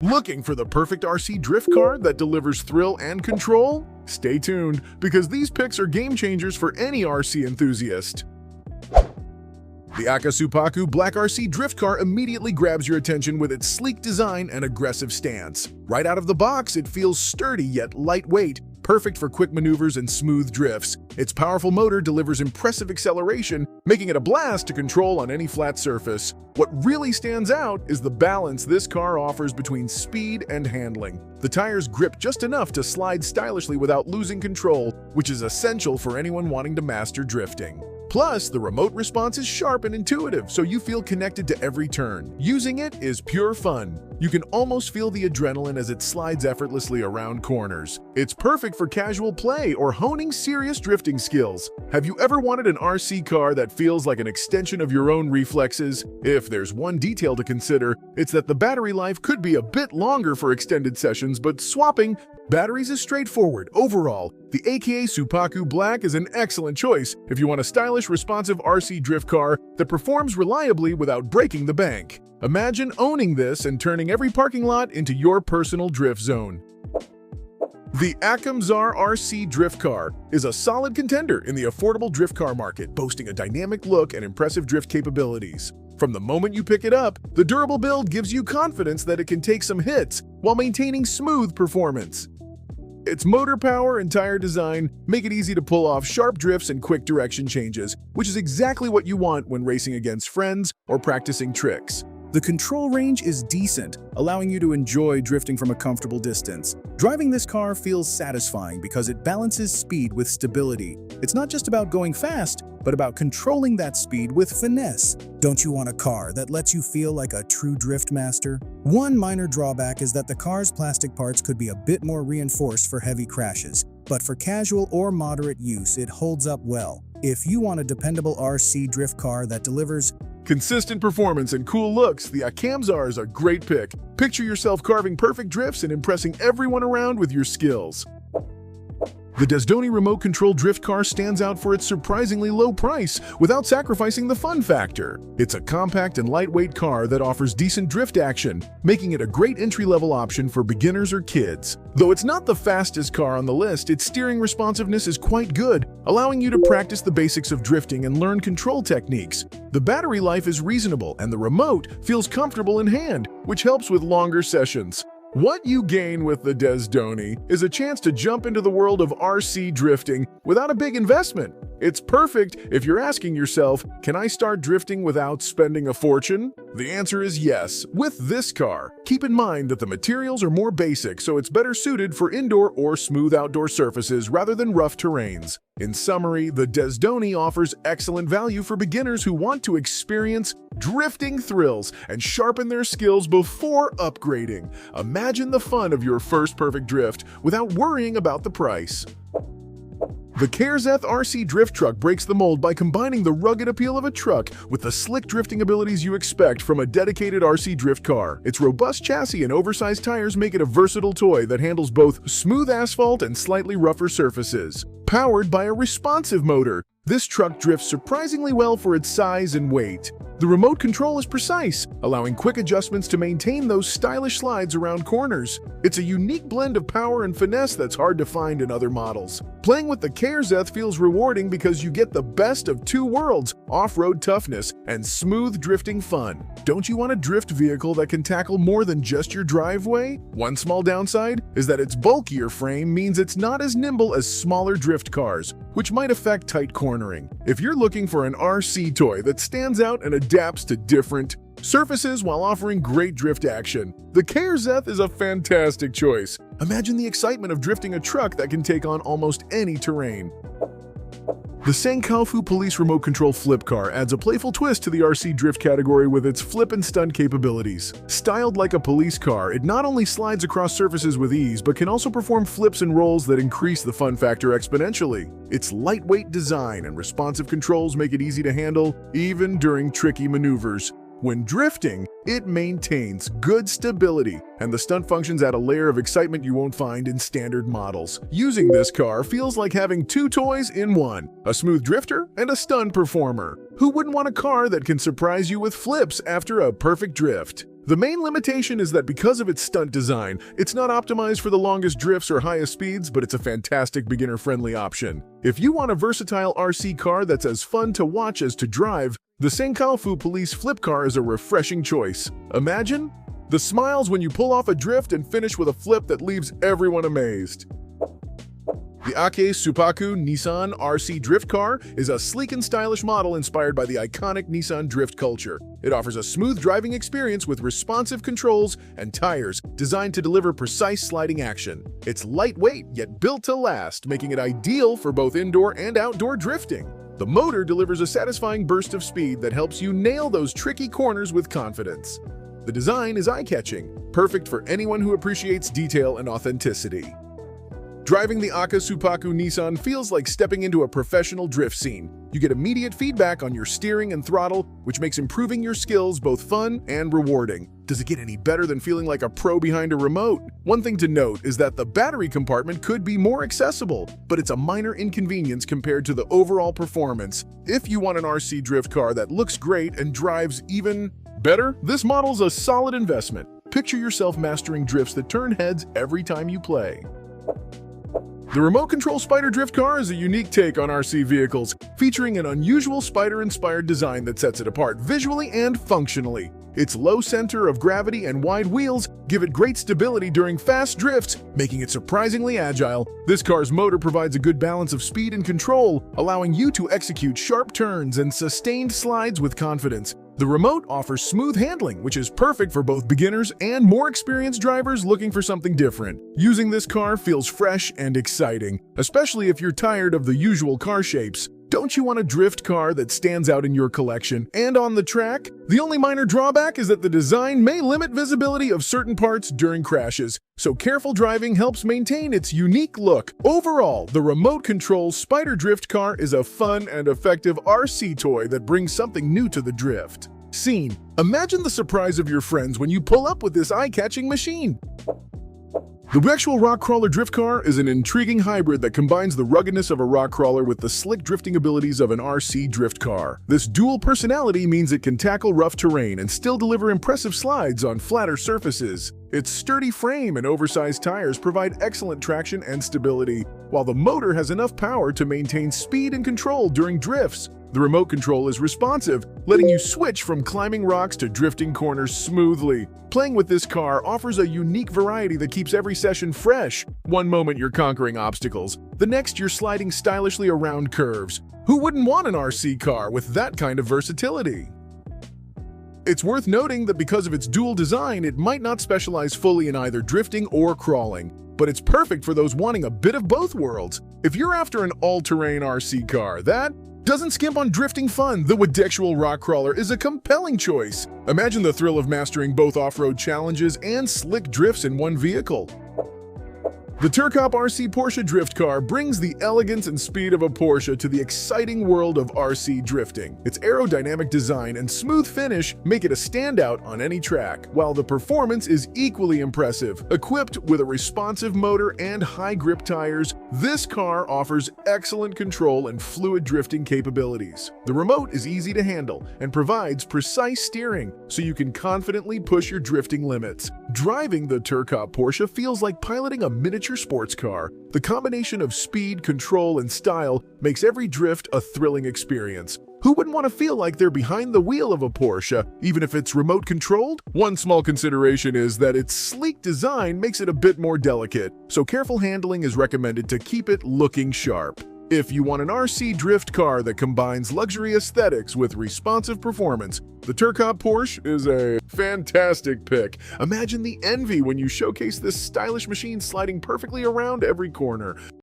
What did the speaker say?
Looking for the perfect RC drift car that delivers thrill and control? Stay tuned, because these picks are game changers for any RC enthusiast. The Aksubupaku Black RC drift car immediately grabs your attention with its sleek design and aggressive stance. Right out of the box, it feels sturdy yet lightweight, perfect for quick maneuvers and smooth drifts. Its powerful motor delivers impressive acceleration, making it a blast to control on any flat surface. What really stands out is the balance this car offers between speed and handling. The tires grip just enough to slide stylishly without losing control, which is essential for anyone wanting to master drifting. Plus, the remote response is sharp and intuitive, so you feel connected to every turn. Using it is pure fun. You can almost feel the adrenaline as it slides effortlessly around corners. It's perfect for casual play or honing serious drifting skills. Have you ever wanted an RC car that feels like an extension of your own reflexes? If there's one detail to consider, it's that the battery life could be a bit longer for extended sessions, but swapping batteries is straightforward. Overall, the Supaku Black is an excellent choice if you want a stylish, responsive RC drift car that performs reliably without breaking the bank. Imagine owning this and turning every parking lot into your personal drift zone. The Amaksar RC drift car is a solid contender in the affordable drift car market, boasting a dynamic look and impressive drift capabilities. From the moment you pick it up, the durable build gives you confidence that it can take some hits while maintaining smooth performance. Its motor power and tire design make it easy to pull off sharp drifts and quick direction changes, which is exactly what you want when racing against friends or practicing tricks. The control range is decent, allowing you to enjoy drifting from a comfortable distance. Driving this car feels satisfying because it balances speed with stability. It's not just about going fast, but about controlling that speed with finesse. Don't you want a car that lets you feel like a true drift master? One minor drawback is that the car's plastic parts could be a bit more reinforced for heavy crashes, but for casual or moderate use, it holds up well. If you want a dependable RC drift car that delivers consistent performance and cool looks, the Amaksar is a great pick. Picture yourself carving perfect drifts and impressing everyone around with your skills. The Dzdoni remote control drift car stands out for its surprisingly low price without sacrificing the fun factor. It's a compact and lightweight car that offers decent drift action, making it a great entry-level option for beginners or kids. Though it's not the fastest car on the list, its steering responsiveness is quite good, allowing you to practice the basics of drifting and learn control techniques. The battery life is reasonable and the remote feels comfortable in hand, which helps with longer sessions. What you gain with the Dzdoni is a chance to jump into the world of RC drifting without a big investment. It's perfect if you're asking yourself, can I start drifting without spending a fortune? The answer is yes. With this car, keep in mind that the materials are more basic, so it's better suited for indoor or smooth outdoor surfaces rather than rough terrains. In summary, the Dzdoni offers excellent value for beginners who want to experience drifting thrills and sharpen their skills before upgrading. Imagine the fun of your first perfect drift without worrying about the price. The Turkop RC drift truck breaks the mold by combining the rugged appeal of a truck with the slick drifting abilities you expect from a dedicated RC drift car. Its robust chassis and oversized tires make it a versatile toy that handles both smooth asphalt and slightly rougher surfaces. Powered by a responsive motor, this truck drifts surprisingly well for its size and weight. The remote control is precise, allowing quick adjustments to maintain those stylish slides around corners. It's a unique blend of power and finesse that's hard to find in other models. Playing with the Turkop feels rewarding because you get the best of two worlds, off-road toughness and smooth drifting fun. Don't you want a drift vehicle that can tackle more than just your driveway? One small downside is that its bulkier frame means it's not as nimble as smaller drift cars, which might affect tight cornering. If you're looking for an RC toy that stands out and adapts to different surfaces while offering great drift action, the Turkop is a fantastic choice. Imagine the excitement of drifting a truck that can take on almost any terrain. The SenkaFu police remote control flip car adds a playful twist to the RC drift category with its flip and stunt capabilities. Styled like a police car, it not only slides across surfaces with ease, but can also perform flips and rolls that increase the fun factor exponentially. Its lightweight design and responsive controls make it easy to handle, even during tricky maneuvers. When drifting, it maintains good stability, and the stunt functions add a layer of excitement you won't find in standard models. Using this car feels like having two toys in one, a smooth drifter and a stunt performer. Who wouldn't want a car that can surprise you with flips after a perfect drift? The main limitation is that because of its stunt design, it's not optimized for the longest drifts or highest speeds, but it's a fantastic beginner-friendly option. If you want a versatile RC car that's as fun to watch as to drive, the SenkaFu Police Flip Car is a refreshing choice. Imagine the smiles when you pull off a drift and finish with a flip that leaves everyone amazed. The Aksubupaku Nissan RC Drift Car is a sleek and stylish model inspired by the iconic Nissan drift culture. It offers a smooth driving experience with responsive controls and tires designed to deliver precise sliding action. It's lightweight yet built to last, making it ideal for both indoor and outdoor drifting. The motor delivers a satisfying burst of speed that helps you nail those tricky corners with confidence. The design is eye-catching, perfect for anyone who appreciates detail and authenticity. Driving the Aksubupaku Nissan feels like stepping into a professional drift scene. You get immediate feedback on your steering and throttle, which makes improving your skills both fun and rewarding. Does it get any better than feeling like a pro behind a remote? One thing to note is that the battery compartment could be more accessible, but it's a minor inconvenience compared to the overall performance. If you want an RC drift car that looks great and drives even better, this model's a solid investment. Picture yourself mastering drifts that turn heads every time you play. The remote control Spider drift car is a unique take on RC vehicles, featuring an unusual Spider-inspired design that sets it apart visually and functionally. Its low center of gravity and wide wheels give it great stability during fast drifts, making it surprisingly agile. This car's motor provides a good balance of speed and control, allowing you to execute sharp turns and sustained slides with confidence. The remote offers smooth handling, which is perfect for both beginners and more experienced drivers looking for something different. Using this car feels fresh and exciting, especially if you're tired of the usual car shapes. Don't you want a drift car that stands out in your collection and on the track? The only minor drawback is that the design may limit visibility of certain parts during crashes, so careful driving helps maintain its unique look. Overall, the remote control Spider drift car is a fun and effective RC toy that brings something new to the drift scene. Imagine the surprise of your friends when you pull up with this eye-catching machine. The Wexual rock crawler drift car is an intriguing hybrid that combines the ruggedness of a rock crawler with the slick drifting abilities of an RC drift car. This dual personality means it can tackle rough terrain and still deliver impressive slides on flatter surfaces. Its sturdy frame and oversized tires provide excellent traction and stability, while the motor has enough power to maintain speed and control during drifts. The remote control is responsive, letting you switch from climbing rocks to drifting corners smoothly. Playing with this car offers a unique variety that keeps every session fresh. One moment you're conquering obstacles, the next you're sliding stylishly around curves. Who wouldn't want an RC car with that kind of versatility? It's worth noting that because of its dual design, it might not specialize fully in either drifting or crawling, but it's perfect for those wanting a bit of both worlds. If you're after an all-terrain RC car that doesn't skimp on drifting fun, the Wexual rock crawler is a compelling choice. Imagine the thrill of mastering both off-road challenges and slick drifts in one vehicle. The Turkop RC Porsche drift car brings the elegance and speed of a Porsche to the exciting world of RC drifting. Its aerodynamic design and smooth finish make it a standout on any track, while the performance is equally impressive. Equipped with a responsive motor and high-grip tires, this car offers excellent control and fluid drifting capabilities. The remote is easy to handle and provides precise steering, so you can confidently push your drifting limits. Driving the Turkop Porsche feels like piloting a miniature sports car. The combination of speed, control, and style makes every drift a thrilling experience. Who wouldn't want to feel like they're behind the wheel of a Porsche, even if it's remote controlled? One small consideration is that its sleek design makes it a bit more delicate, so careful handling is recommended to keep it looking sharp. If you want an RC drift car that combines luxury aesthetics with responsive performance, the Turkop Porsche is a fantastic pick. Imagine the envy when you showcase this stylish machine sliding perfectly around every corner.